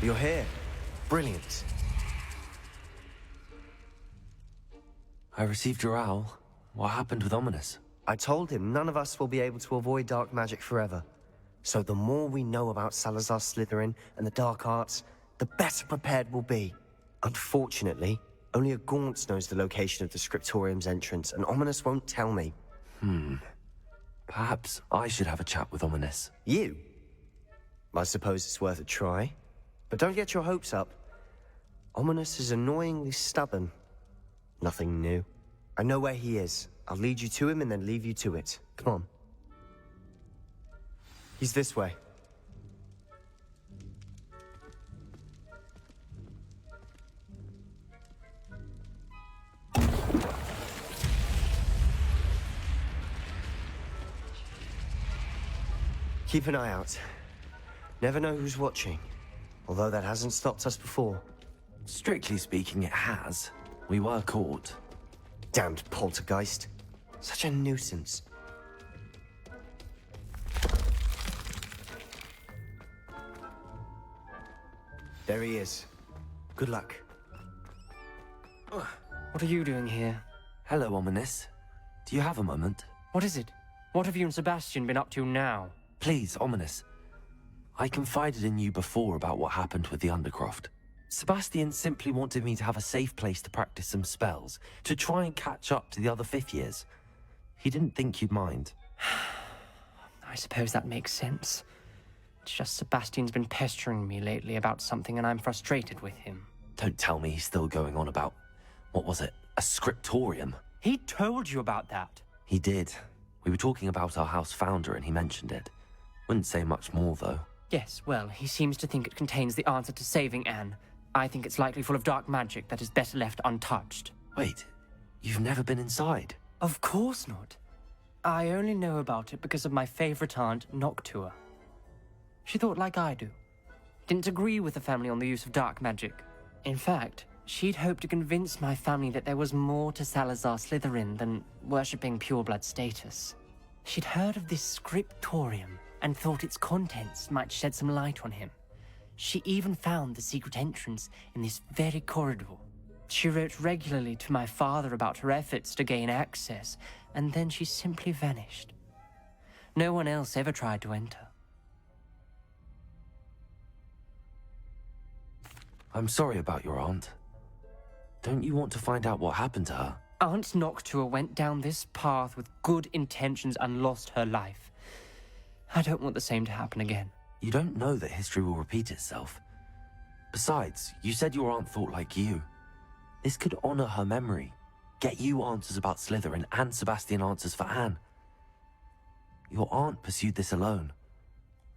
You're here. Brilliant. I received your owl. What happened with Ominous? I told him none of us will be able to avoid dark magic forever. So the more we know about Salazar Slytherin and the dark arts, the better prepared we'll be. Unfortunately, only a Gaunt knows the location of the Scriptorium's entrance, and Ominous won't tell me. Perhaps I should have a chat with Ominous. You? I suppose it's worth a try. But don't get your hopes up. Ominous is annoyingly stubborn. Nothing new. I know where he is. I'll lead you to him and then leave you to it. Come on. He's this way. Keep an eye out. Never know who's watching. Although that hasn't stopped us before. Strictly speaking, it has. We were caught. Damned poltergeist. Such a nuisance. There he is. Good luck. What are you doing here? Hello, Ominous. Do you have a moment? What is it? What have you and Sebastian been up to now? Please, Ominous. I confided in you before about what happened with the Undercroft. Sebastian simply wanted me to have a safe place to practice some spells, to try and catch up to the other fifth years. He didn't think you'd mind. I suppose that makes sense. It's just Sebastian's been pestering me lately about something and I'm frustrated with him. Don't tell me he's still going on about, what was it, a scriptorium? He told you about that? He did. We were talking about our house founder and he mentioned it. Wouldn't say much more, though. Yes, well, he seems to think it contains the answer to saving Anne. I think it's likely full of dark magic that is better left untouched. Wait, you've never been inside? Of course not. I only know about it because of my favorite aunt, Noctua. She thought like I do. Didn't agree with the family on the use of dark magic. In fact, she'd hoped to convince my family that there was more to Salazar Slytherin than worshipping pureblood status. She'd heard of this scriptorium and thought its contents might shed some light on him. She even found the secret entrance in this very corridor. She wrote regularly to my father about her efforts to gain access, and then she simply vanished. No one else ever tried to enter. I'm sorry about your aunt. Don't you want to find out what happened to her? Aunt Noctua went down this path with good intentions and lost her life. I don't want the same to happen again. You don't know that history will repeat itself. Besides, you said your aunt thought like you. This could honor her memory, get you answers about Slytherin and Sebastian answers for Anne. Your aunt pursued this alone.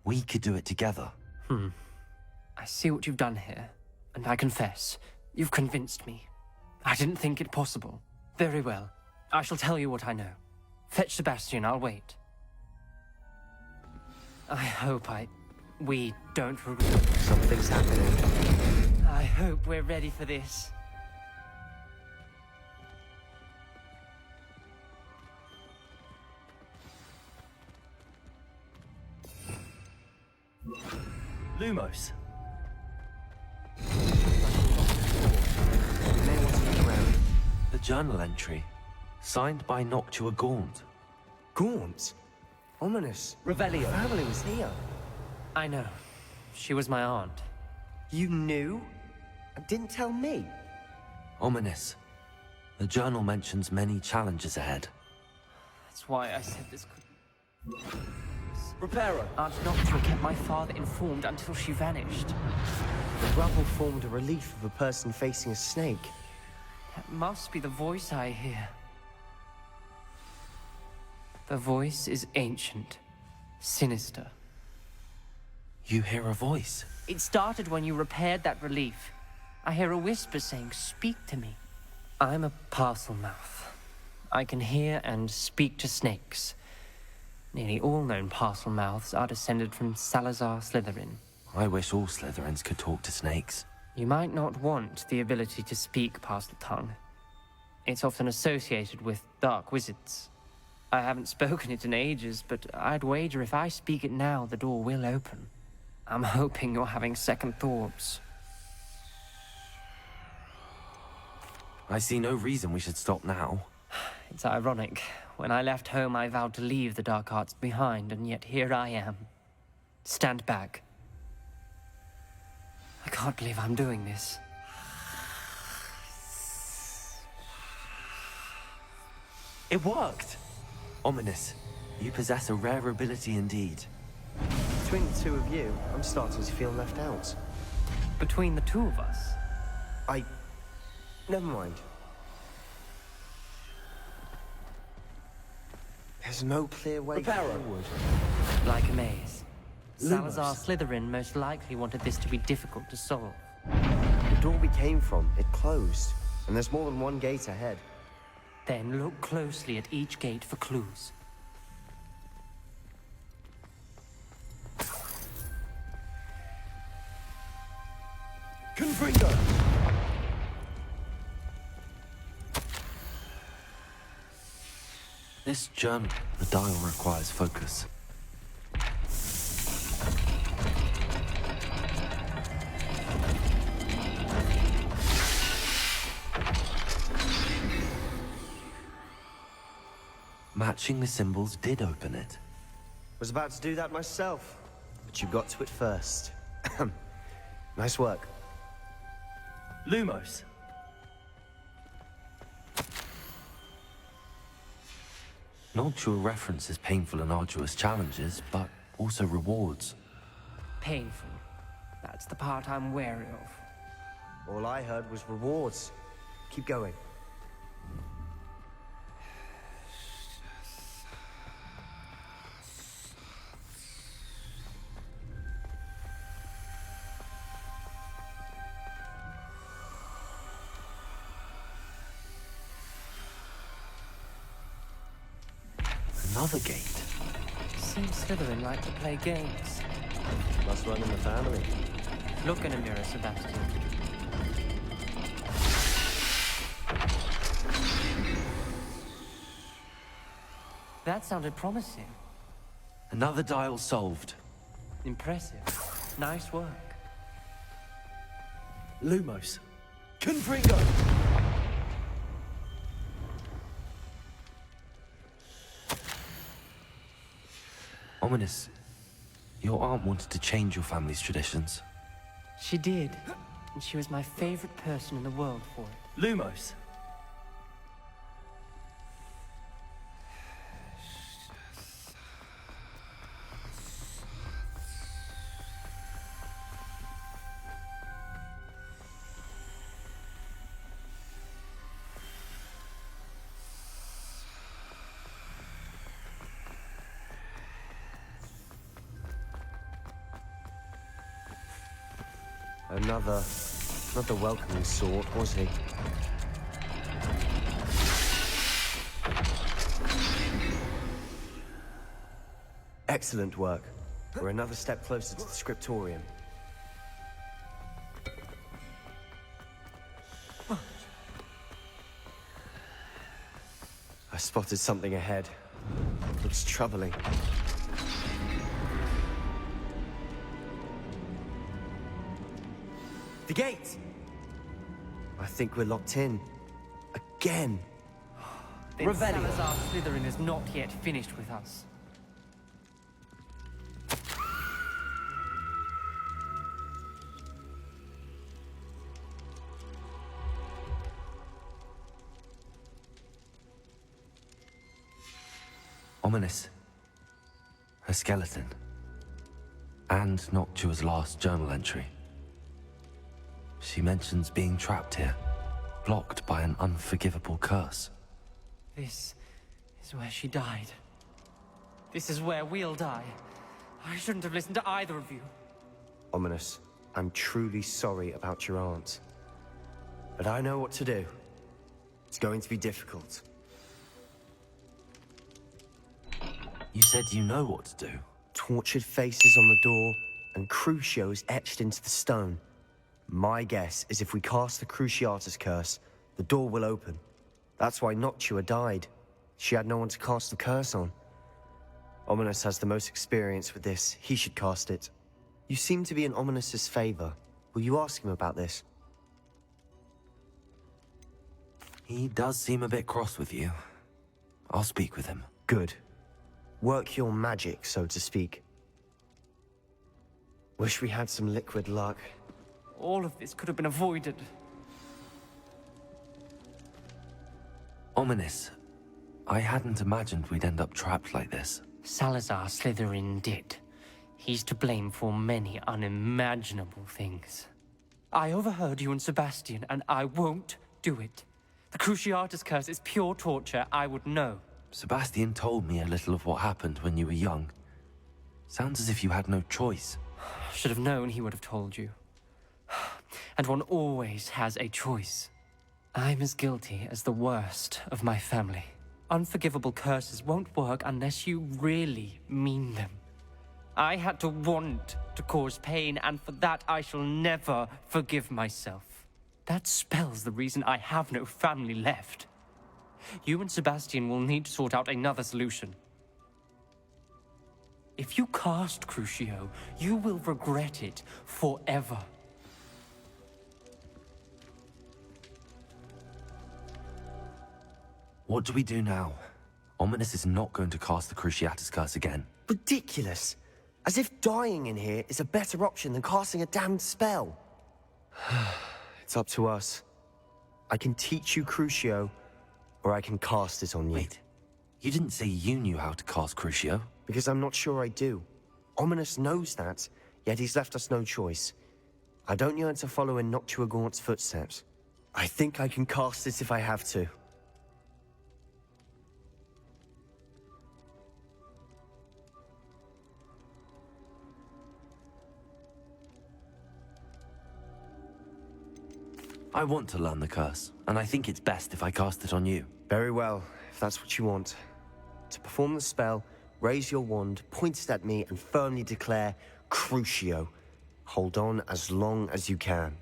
We could do it together. I see what you've done here, and I confess, you've convinced me. I didn't think it possible. Very well. I shall tell you what I know. Fetch Sebastian, I'll wait. I hope we don't... Something's happening. I hope we're ready for this. Lumos. The journal entry, signed by Noctua Gaunt. Gaunt? Ominous. Revelio. Family was here. I know. She was my aunt. You knew? And didn't tell me? Ominous. The journal mentions many challenges ahead. That's why I said this could... Reparo. Aunt Noctua kept my father informed until she vanished. The rubble formed a relief of a person facing a snake. That must be the voice I hear. The voice is ancient, sinister. You hear a voice? It started when you repaired that relief. I hear a whisper saying, "Speak to me." I'm a parcel mouth. I can hear and speak to snakes. Nearly all known parcel mouths are descended from Salazar Slytherin. I wish all Slytherins could talk to snakes. You might not want the ability to speak parcel tongue. It's often associated with dark wizards. I haven't spoken it in ages, but I'd wager if I speak it now, the door will open. I'm hoping you're having second thoughts. I see no reason we should stop now. It's ironic. When I left home, I vowed to leave the dark arts behind, and yet here I am. Stand back. I can't believe I'm doing this. It worked! Ominous, you possess a rare ability indeed. Between the two of you, I'm starting to feel left out. Between the two of us, Never mind. There's no clear way forward. like a maze. Salazar Slytherin most likely wanted this to be difficult to solve. The door we came from, it closed. And there's more than one gate ahead. Then look closely at each gate for clues. Confringo! This journal, the dial requires focus. Matching the symbols did open it. Was about to do that myself, but you got to it first. Nice work. Lumos. Noctua references painful and arduous challenges, but also rewards. Painful. That's the part I'm wary of. All I heard was rewards. Keep going. Another gate. Seems Slytherin like to play games. Must run in the family. Look in a mirror, Sebastian. That sounded promising. Another dial solved. Impressive. Nice work. Lumos. Confringo! Ominous, your aunt wanted to change your family's traditions. She did. And she was my favorite person in the world for it. Lumos. Another, not the welcoming sort, was he? Excellent work. We're another step closer to the scriptorium. I spotted something ahead. Looks troubling. The gate! I think we're locked in. Again! Then Salazar Slytherin is not yet finished with us. Ominous. Her skeleton. And Noctua's last journal entry. She mentions being trapped here, blocked by an unforgivable curse. This is where she died. This is where we'll die. I shouldn't have listened to either of you. Ominous, I'm truly sorry about your aunt. But I know what to do. It's going to be difficult. You said you know what to do. Tortured faces on the door, and Crucios etched into the stone. My guess is if we cast the Cruciatus curse, the door will open. That's why Noctua died. She had no one to cast the curse on. Ominous has the most experience with this. He should cast it. You seem to be in Ominous's favor. Will you ask him about this? He does seem a bit cross with you. I'll speak with him. Good. Work your magic, so to speak. Wish we had some liquid luck. All of this could have been avoided. Ominous. I hadn't imagined we'd end up trapped like this. Salazar Slytherin did. He's to blame for many unimaginable things. I overheard you and Sebastian, and I won't do it. The Cruciatus curse is pure torture, I would know. Sebastian told me a little of what happened when you were young. Sounds as if you had no choice. Should have known he would have told you. And one always has a choice. I'm as guilty as the worst of my family. Unforgivable curses won't work unless you really mean them. I had to want to cause pain, and for that I shall never forgive myself. That spell's the reason I have no family left. You and Sebastian will need to sort out another solution. If you cast Crucio, you will regret it forever. What do we do now? Ominous is not going to cast the Cruciatus curse again. Ridiculous. As if dying in here is a better option than casting a damned spell. It's up to us. I can teach you Crucio, or I can cast it on you. Wait, you didn't say you knew how to cast Crucio? Because I'm not sure I do. Ominous knows that, yet he's left us no choice. I don't yearn to follow in Noctua Gaunt's footsteps. I think I can cast it if I have to. I want to learn the curse, and I think it's best if I cast it on you. Very well, if that's what you want. To perform the spell, raise your wand, point it at me, and firmly declare, Crucio. Hold on as long as you can.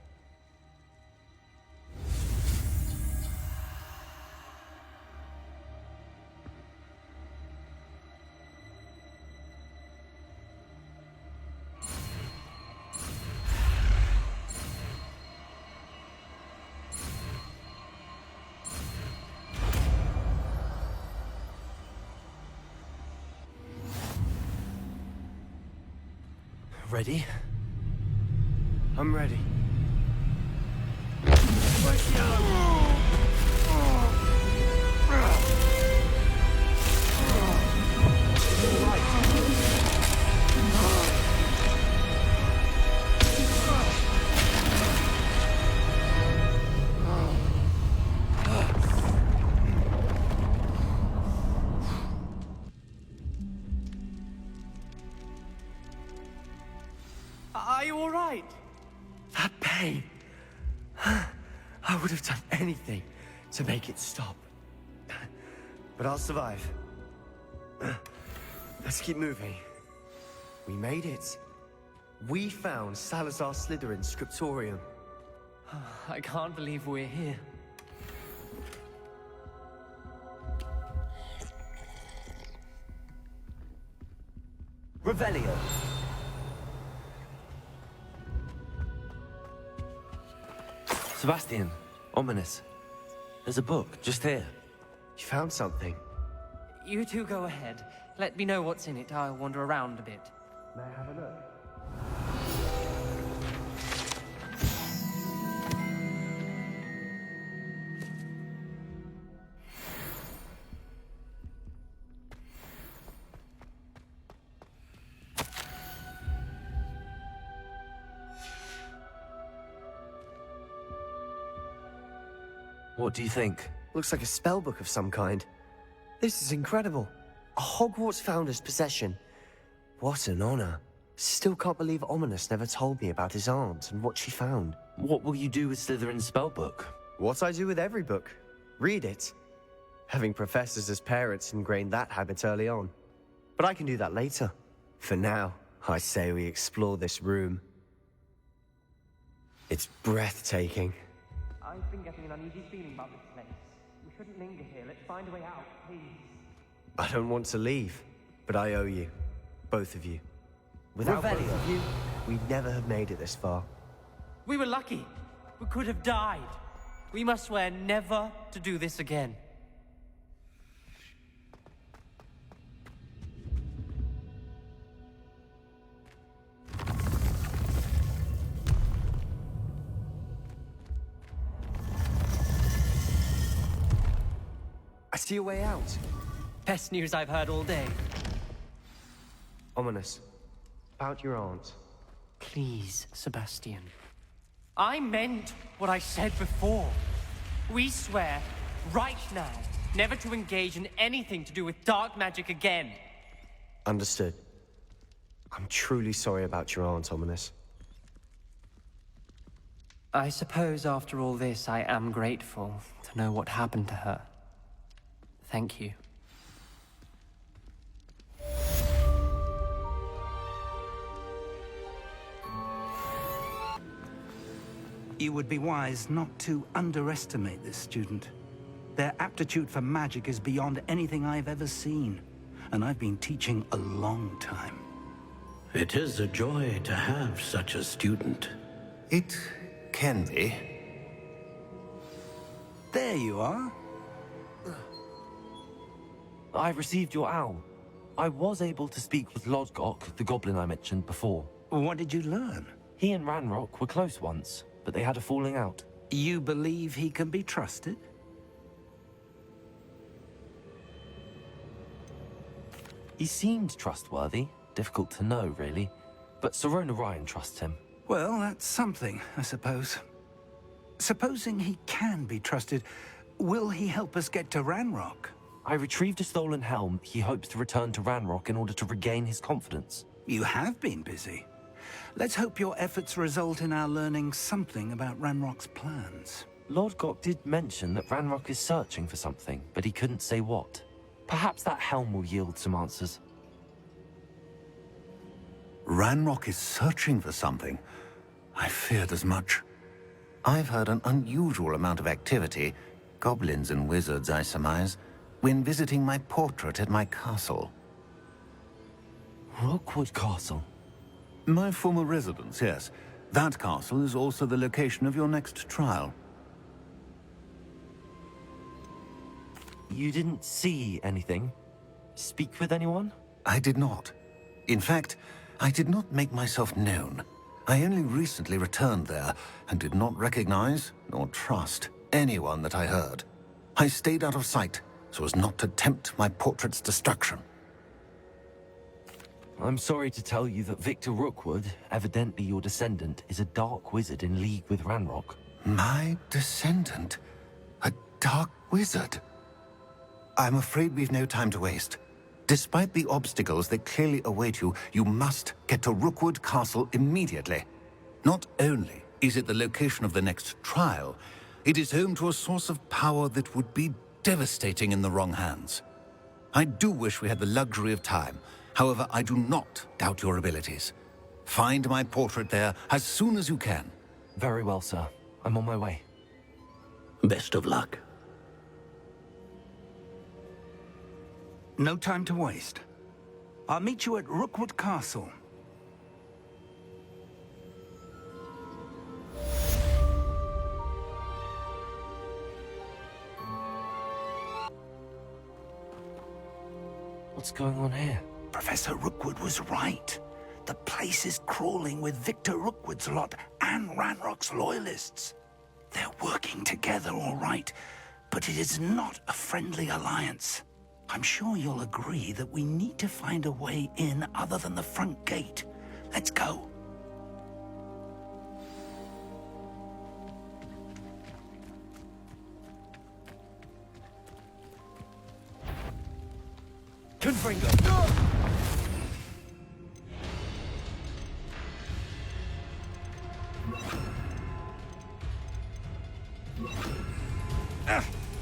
Ready? I'm ready. Are you all right? That pain. I would have done anything to make it stop. But I'll survive. Let's keep moving. We made it. We found Salazar Slytherin's scriptorium. I can't believe we're here. Revelio. Sebastian, Ominous. There's a book, just here. You found something. You two go ahead. Let me know what's in it. I'll wander around a bit. May I have a look? What do you think? Looks like a spellbook of some kind. This is incredible. A Hogwarts founder's possession. What an honor. Still can't believe Ominous never told me about his aunt and what she found. What will you do with Slytherin's spellbook? What I do with every book. Read it. Having professors as parents ingrained that habit early on. But I can do that later. For now, I say we explore this room. It's breathtaking. I've been getting an uneasy feeling about this place. We shouldn't linger here. Let's find a way out, please. I don't want to leave, but I owe you. Both of you. Without both of you, we'd never have made it this far. We were lucky. We could have died. We must swear never to do this again. I see a way out. Best news I've heard all day. Ominous. About your aunt. Please, Sebastian. I meant what I said before. We swear, right now, never to engage in anything to do with dark magic again. Understood. I'm truly sorry about your aunt, Ominous. I suppose after all this, I am grateful to know what happened to her. Thank you. You would be wise not to underestimate this student. Their aptitude for magic is beyond anything I've ever seen, and I've been teaching a long time. It is a joy to have such a student. It can be. There you are. I received your owl. I was able to speak with Lodgok, the goblin I mentioned before. What did you learn? He and Ranrock were close once, but they had a falling out. You believe he can be trusted? He seemed trustworthy. Difficult to know, really. But Serona Ryan trusts him. Well, that's something, I suppose. Supposing he can be trusted, will he help us get to Ranrock? I retrieved a stolen helm he hopes to return to Ranrock in order to regain his confidence. You have been busy. Let's hope your efforts result in our learning something about Ranrock's plans. Lodgok did mention that Ranrock is searching for something, but he couldn't say what. Perhaps that helm will yield some answers. Ranrock is searching for something. I feared as much. I've heard an unusual amount of activity, goblins and wizards, I surmise, when visiting my portrait at my castle. Rookwood Castle? My former residence, yes. That castle is also the location of your next trial. You didn't see anything? Speak with anyone? I did not. In fact, I did not make myself known. I only recently returned there and did not recognize nor trust anyone that I heard. I stayed out of sight so as not to tempt my portrait's destruction. I'm sorry to tell you that Victor Rookwood, evidently your descendant, is a dark wizard in league with Ranrock. My descendant? A dark wizard? I'm afraid we've no time to waste. Despite the obstacles that clearly await you, you must get to Rookwood Castle immediately. Not only is it the location of the next trial, it is home to a source of power that would be devastating in the wrong hands. I do wish we had the luxury of time. However, I do not doubt your abilities. Find my portrait there as soon as you can. Very well, sir. I'm on my way. Best of luck. No time to waste. I'll meet you at Rookwood Castle. What's going on here? Professor Rookwood was right. The place is crawling with Victor Rookwood's lot and Ranrock's loyalists. They're working together, all right, but it is not a friendly alliance. I'm sure you'll agree that we need to find a way in other than the front gate. Let's go. Confringo!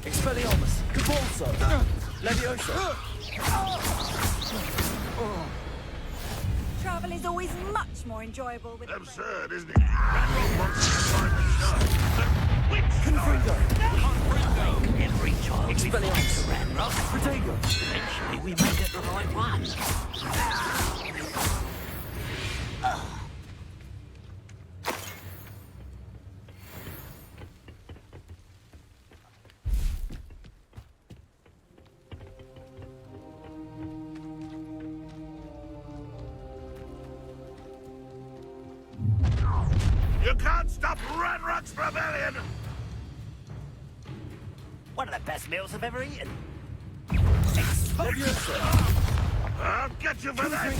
Expelliarmus! Convulso! Leviosa! Travel is always much more enjoyable with Absurd, isn't it? Ranrock wants to try the show. Confringo! Every child Expelliarmus! Ranrock. Protego! Eventually we may get the right one. You can't stop Ranrock's rebellion! One of the best meals I've ever eaten. I'll get you for that! You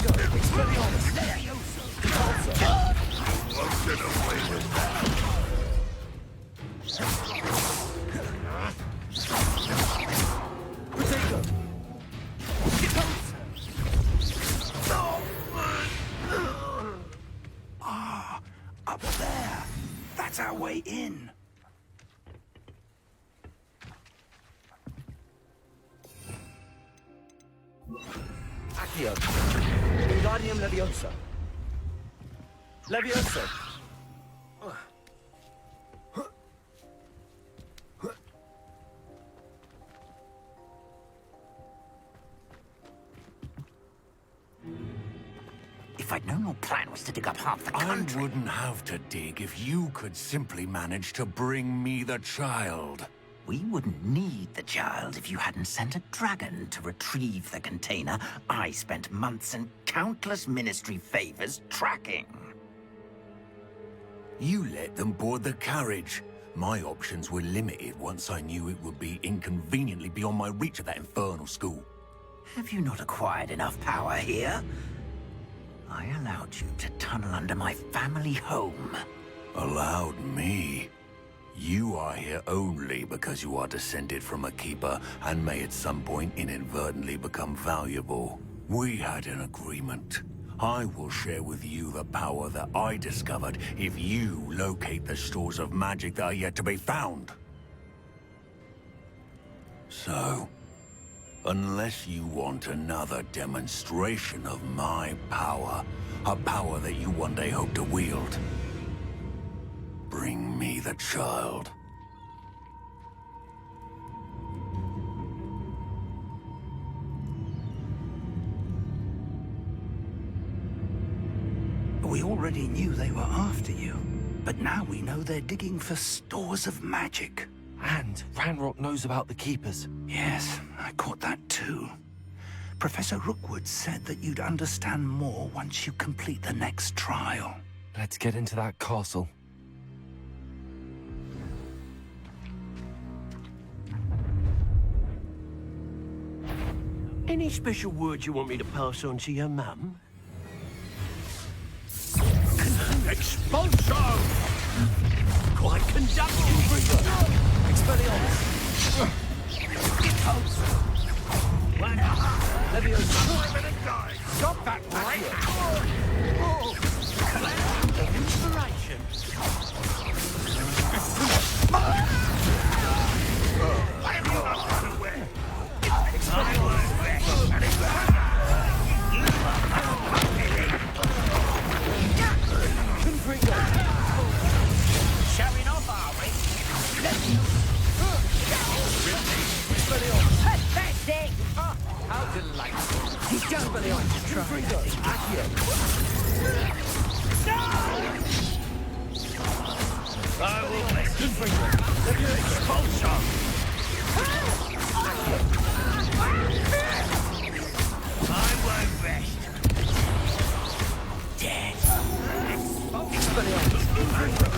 won't get away with that! Ah, up there. That's our way in. Accio. Wingardium Leviosa. Leviosa. If I'd known your plan was to dig up half the I country... wouldn't have to dig if you could simply manage to bring me the child. We wouldn't need the child if you hadn't sent a dragon to retrieve the container I spent months and countless ministry favors tracking. You let them board the carriage. My options were limited once I knew it would be inconveniently beyond my reach at that infernal school. Have you not acquired enough power here? I allowed you to tunnel under my family home. Allowed me? You are here only because you are descended from a keeper and may at some point inadvertently become valuable. We had an agreement. I will share with you the power that I discovered if you locate the stores of magic that are yet to be found. So, unless you want another demonstration of my power, a power that you one day hope to wield, bring me the child. We already knew they were after you, but now we know they're digging for stores of magic. And Ranrock knows about the Keepers. Yes, I caught that too. Professor Rookwood said that you'd understand more once you complete the next trial. Let's get into that castle. Any special words you want me to pass on to your mum? Expulso! Quite conducting, Expelliarmus! Leviosa! Stop that, right? inspiration. I am not run away! Showing off, are we? Pathetic! How delightful! He's down by the eye. Confringo! Accio! I will make Confringo! expulsion! I won't rest. Dead. Expelliarmus! Confringo!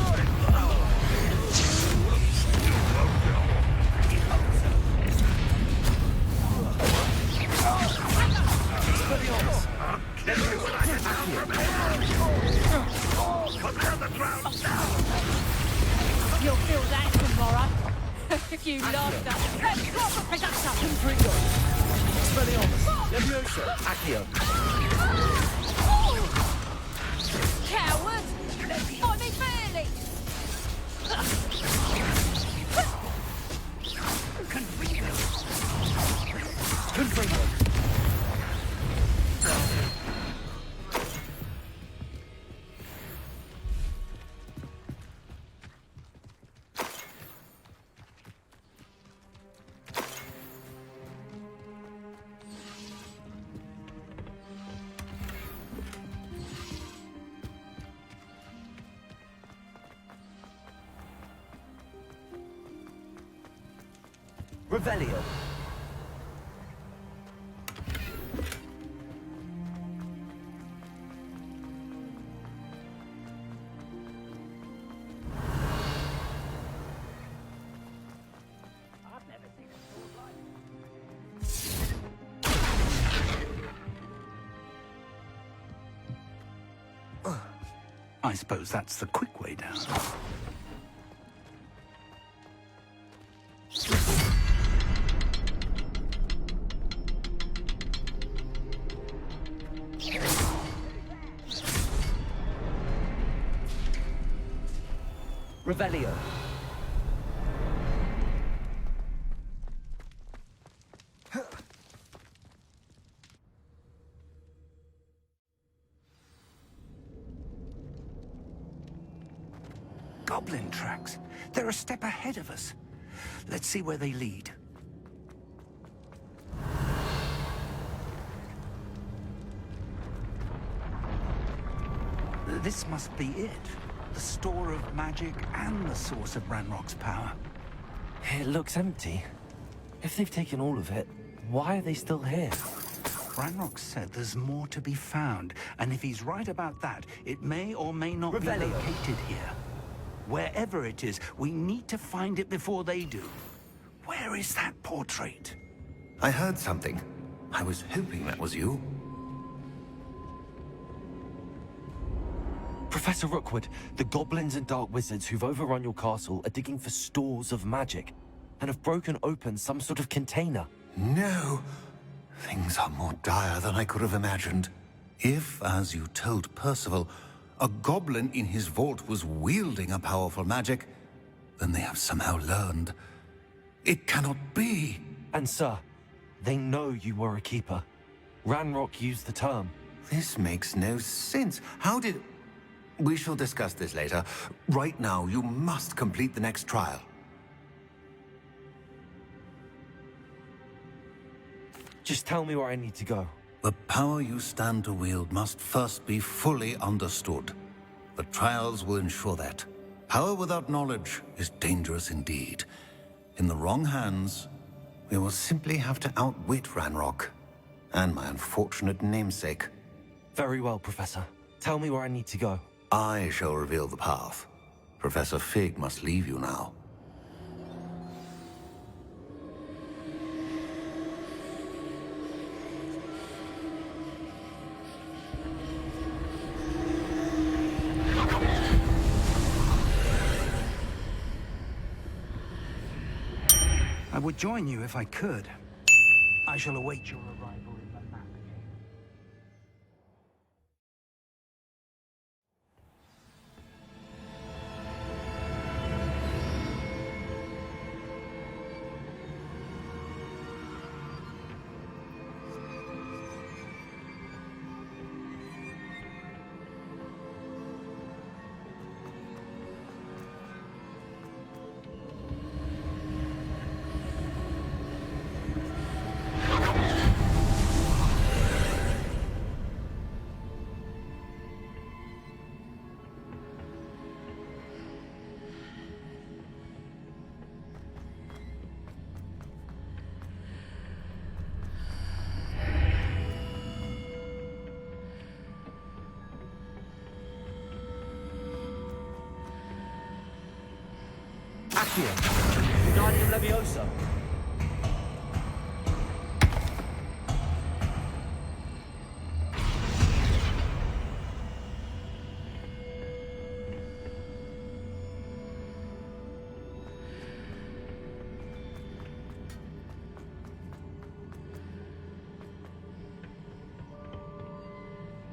You'll feel that tomorrow. If you love that. Let's go for production. Confringo! Expelliarmus! Leviosa! Accio! Coward! Find me fairly! Confringo! Revelio. I suppose that's the quick way down. Revelio. Goblin tracks. They're a step ahead of us. Let's see where they lead. This must be it. The store of magic and the source of Ranrock's power. It looks empty. If they've taken all of it, why are they still here? Ranrock said there's more to be found, and if he's right about that, it may or may not be Revelio. located here. Wherever it is, we need to find it before they do. Where is that portrait? I heard something. I was hoping that was you. Professor Rookwood, the goblins and dark wizards who've overrun your castle are digging for stores of magic and have broken open some sort of container. No! Things are more dire than I could have imagined. If, as you told Percival, a goblin in his vault was wielding a powerful magic, then they have somehow learned. It cannot be! And sir, they know you were a keeper. Ranrock used the term. This makes no sense. How did... We shall discuss this later. Right now, you must complete the next trial. Just tell me where I need to go. The power you stand to wield must first be fully understood. The trials will ensure that. Power without knowledge is dangerous indeed. In the wrong hands, we will simply have to outwit Ranrock and my unfortunate namesake. Very well, Professor. Tell me where I need to go. I shall reveal the path. Professor Fig must leave you now. I would join you if I could. I shall await your arrival in the map. Accio. Wingardium Leviosa.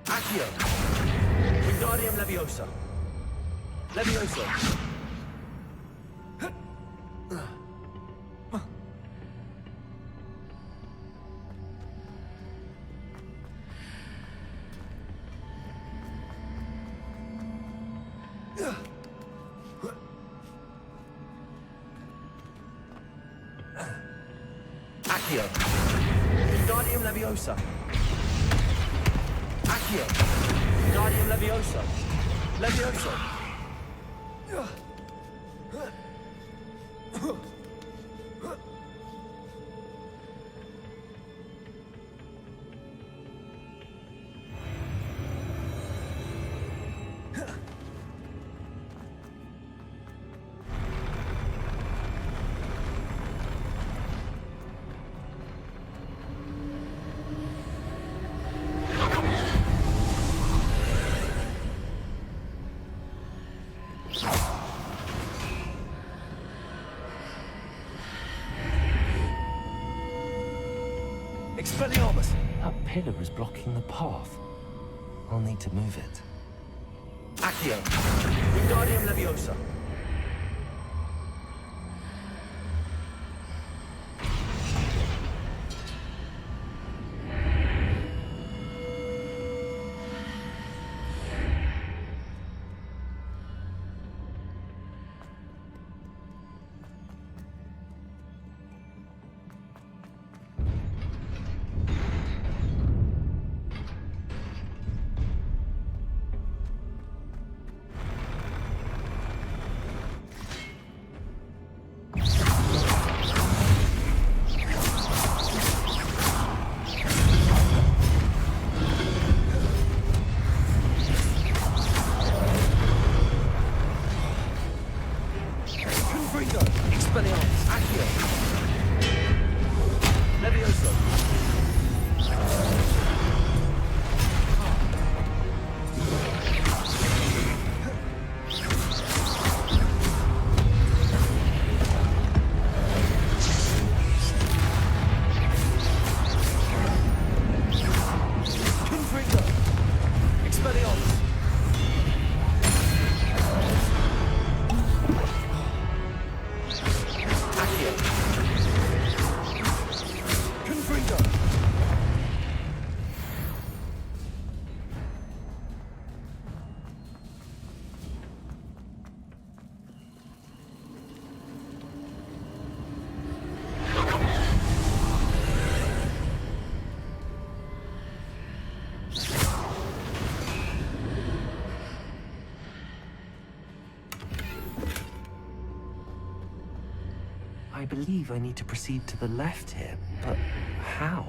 Accio. Wingardium Leviosa. Leviosa. Accio. Wingardium Leviosa. Accio. Wingardium Leviosa. Leviosa. Expelliarmus! That pillar is blocking the path. I'll need to move it. Accio! Wingardium Leviosa! Expelliarmus! Accio! Levioso! Confringo! Expelliarmus! I believe I need to proceed to the left here, but how?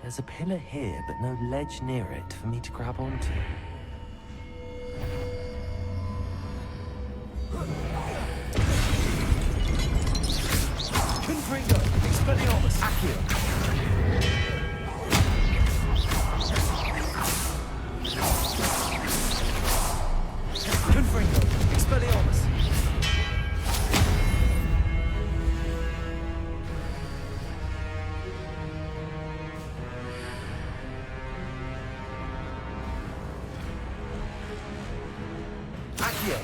There's a pillar here, but no ledge near it for me to grab onto. Confringo! Expelliarmus! Accio! Confringo! Expelliarmus! Accio!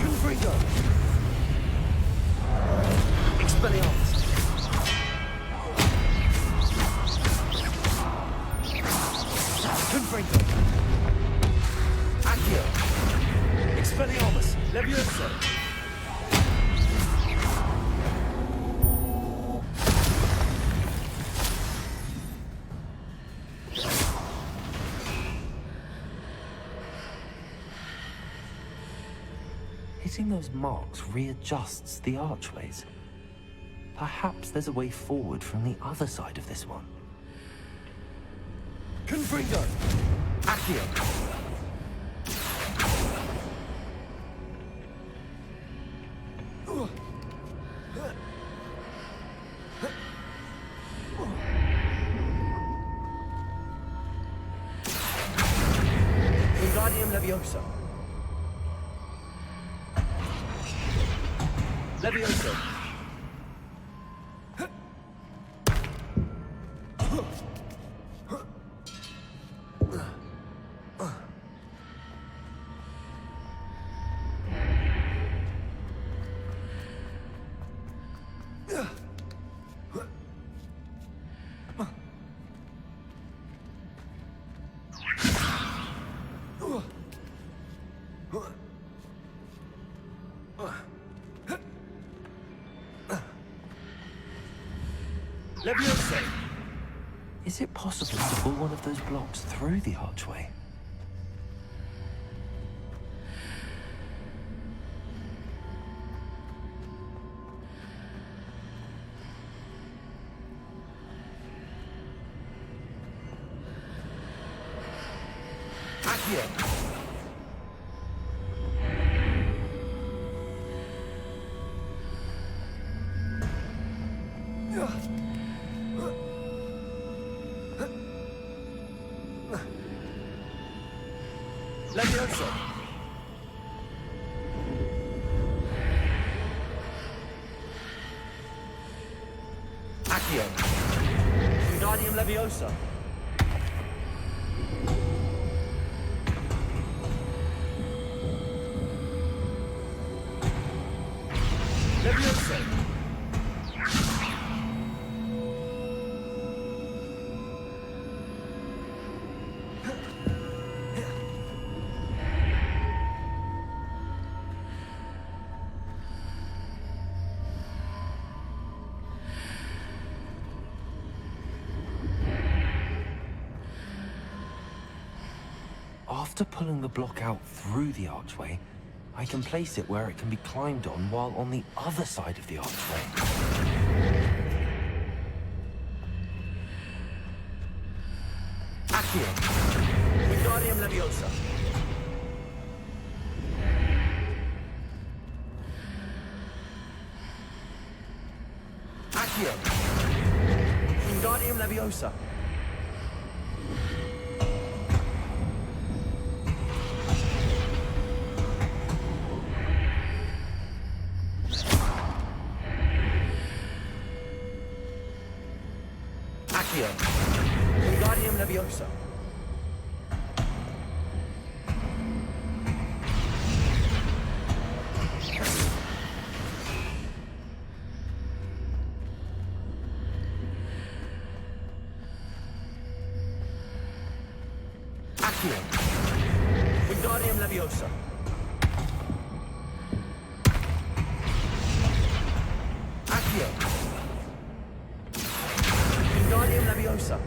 Confringo! Expelliarmus! Confringo! Accio! Expelliarmus! Levioso! Hitting those marks readjusts the archways. Perhaps there's a way forward from the other side of this one. Confringo. Accio. Wingardium Leviosa. Leviosa. Leviosa. Is it possible to pull one of those blocks through the archway? Accio. Leviosa. Accio. Wingardium Leviosa. Leviosa. After pulling the block out through the archway, I can place it where it can be climbed on while on the other side of the archway. Accio. Wingardium Leviosa. Accio. Wingardium Leviosa. Accio. Wingardium Leviosa. Accio. Wingardium Leviosa. Accio. Wingardium Leviosa.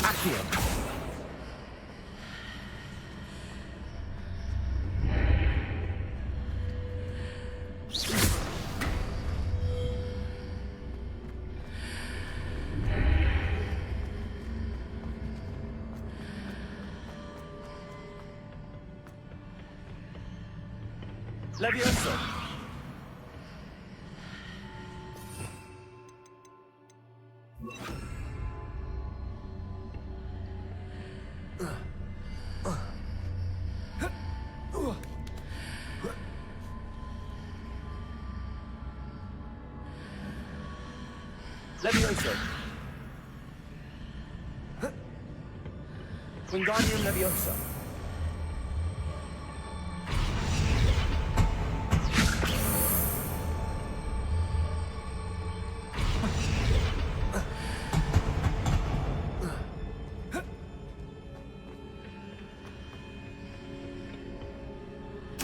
Accio. Leviosa. Levioso. Wingardium Leviosa.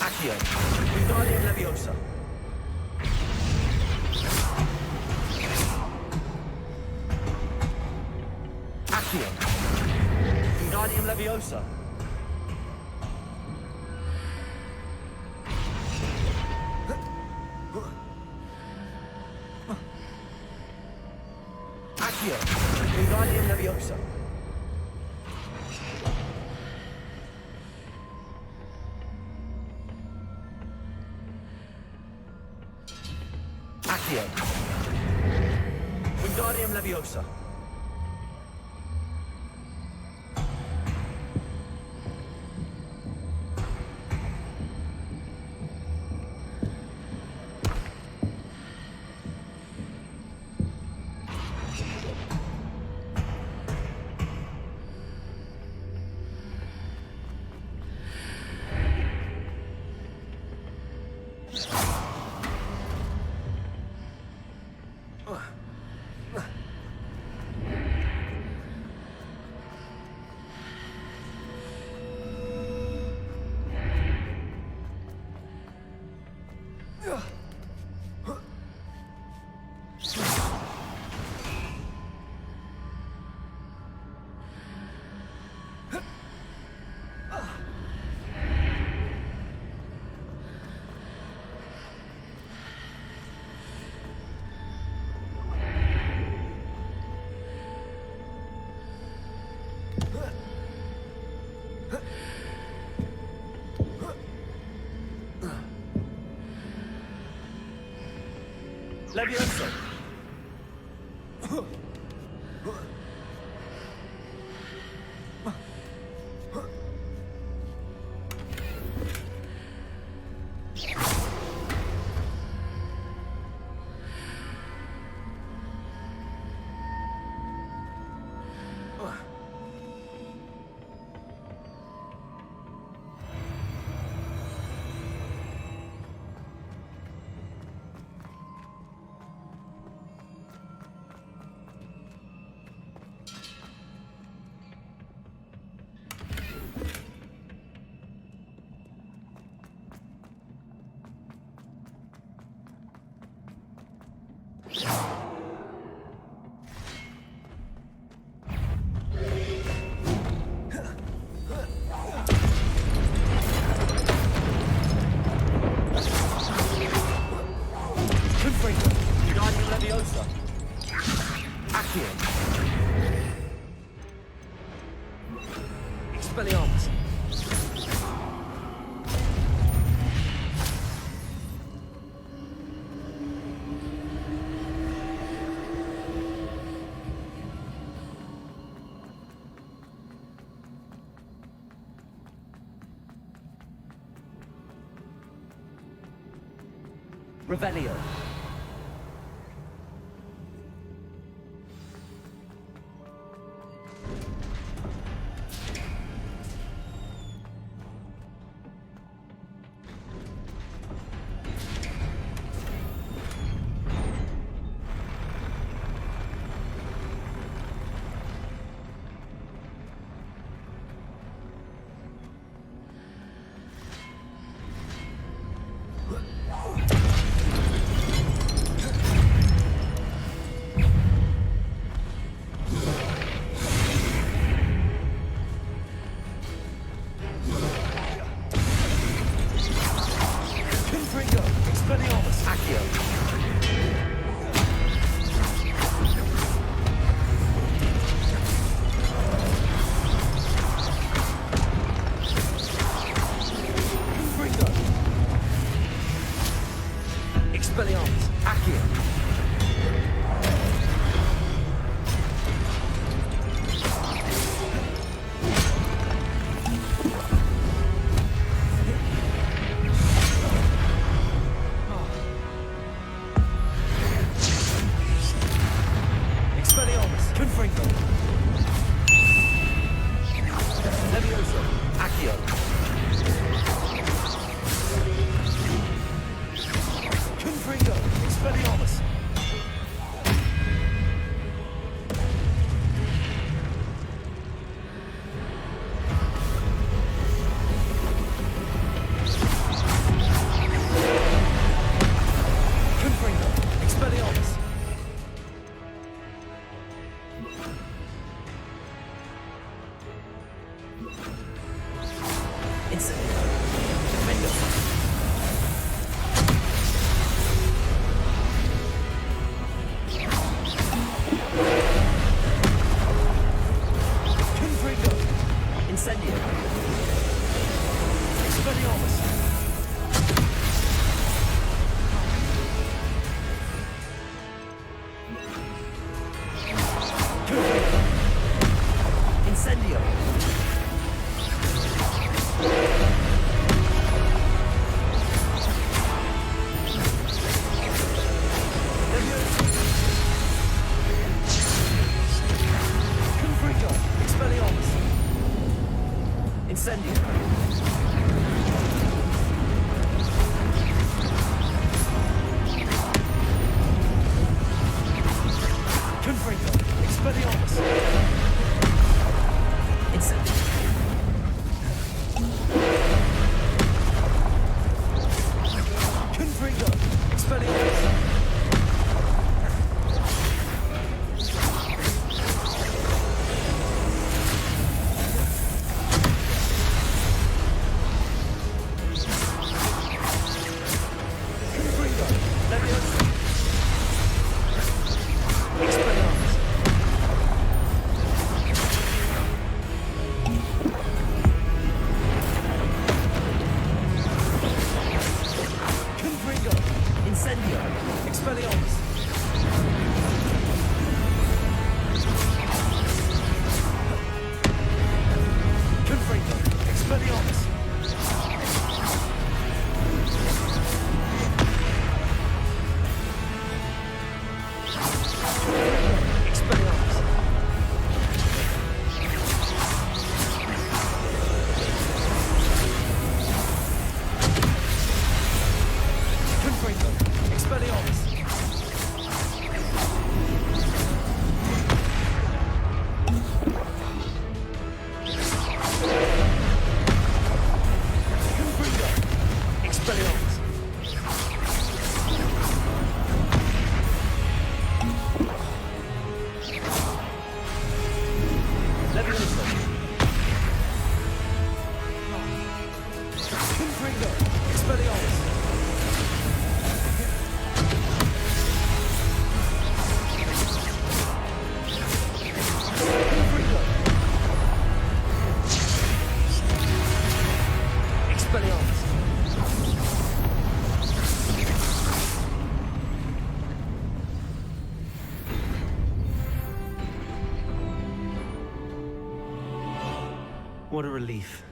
Accio. Wingardium Leviosa. Accio. Wingardium Leviosa. Accio. Wingardium Leviosa. Accio. Wingardium Leviosa. Levioso. Wingardium Leviosa. Accio. Expelliarmus. Revelio. Expelliarmus. Accio. Expelliarmus. Accio. What a relief.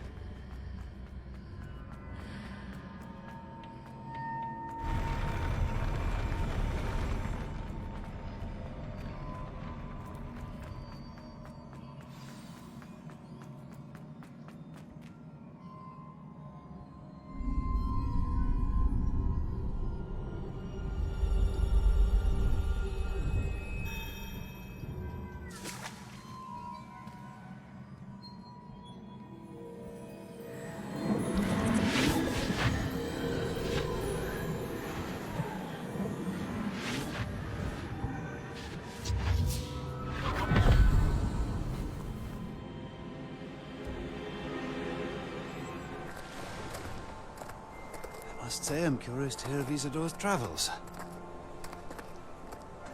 I must say I'm curious to hear of Isadora's travels.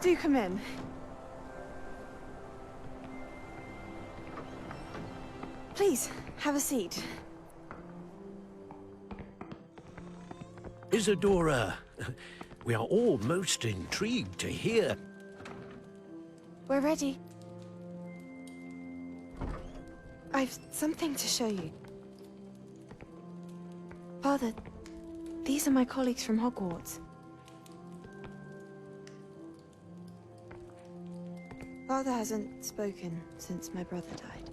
Do come in. Please, have a seat. Isadora, we are all most intrigued to hear. We're ready. I've something to show you. Father, these are my colleagues from Hogwarts. Father hasn't spoken since my brother died.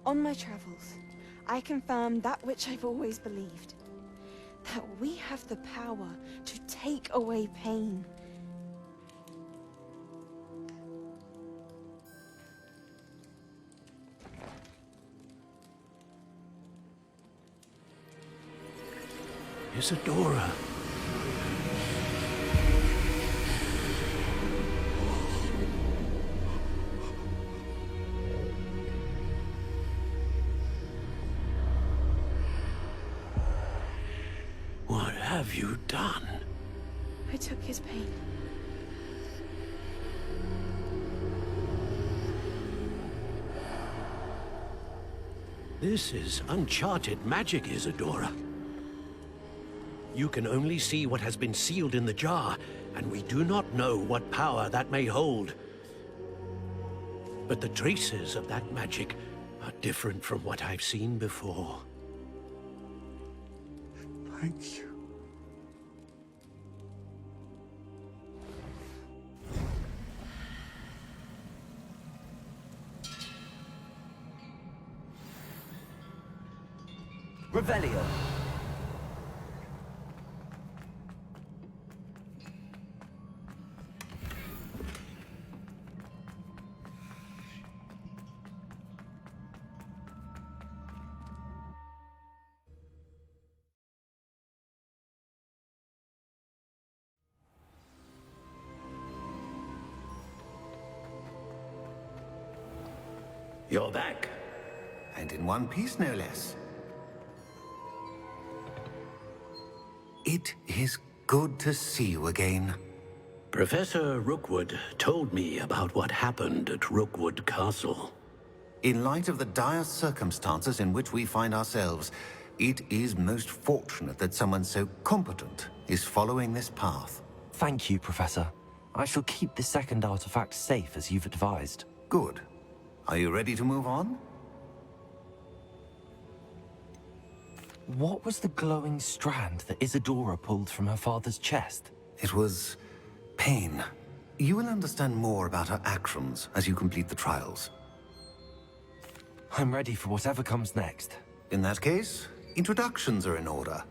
On my travels, I confirmed that which I've always believed. That we have the power to take away pain. Isadora. What have you done? I took his pain. This is uncharted magic, Isadora. You can only see what has been sealed in the jar, and we do not know what power that may hold. But the traces of that magic are different from what I've seen before. Thank you. Revelio. You're back. And in one piece, no less. It is good to see you again. Professor Rookwood told me about what happened at Rookwood Castle. In light of the dire circumstances in which we find ourselves, it is most fortunate that someone so competent is following this path. Thank you, Professor. I shall keep the second artifact safe as you've advised. Good. Are you ready to move on? What was the glowing strand that Isadora pulled from her father's chest? It was pain. You will understand more about her actions as you complete the trials. I'm ready for whatever comes next. In that case, introductions are in order.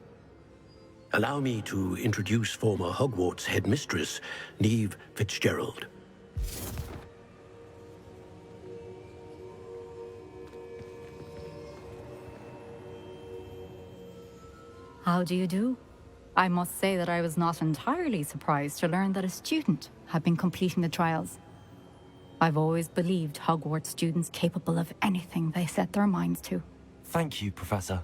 Allow me to introduce former Hogwarts headmistress, Neve Fitzgerald. How do you do? I must say that I was not entirely surprised to learn that a student had been completing the trials. I've always believed Hogwarts students capable of anything they set their minds to. Thank you, Professor.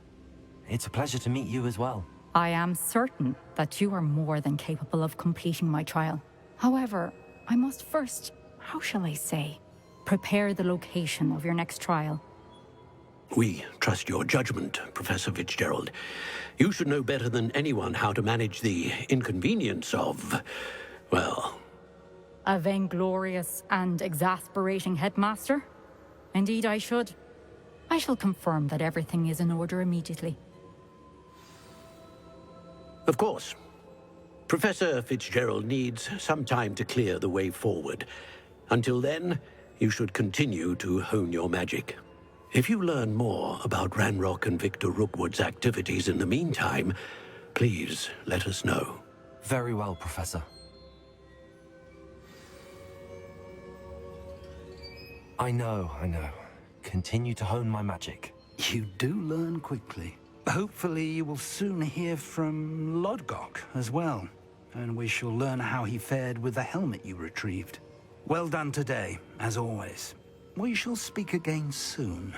It's a pleasure to meet you as well. I am certain that you are more than capable of completing my trial. However, I must first, how shall I say, prepare the location of your next trial. We trust your judgment, Professor Fitzgerald. You should know better than anyone how to manage the inconvenience of, well... A vainglorious and exasperating headmaster? Indeed, I should. I shall confirm that everything is in order immediately. Of course. Professor Fitzgerald needs some time to clear the way forward. Until then, you should continue to hone your magic. If you learn more about Ranrock and Victor Rookwood's activities in the meantime, please let us know. Very well, Professor. I know. Continue to hone my magic. You do learn quickly. Hopefully you will soon hear from Lodgok as well, and we shall learn how he fared with the helmet you retrieved. Well done today, as always. We shall speak again soon.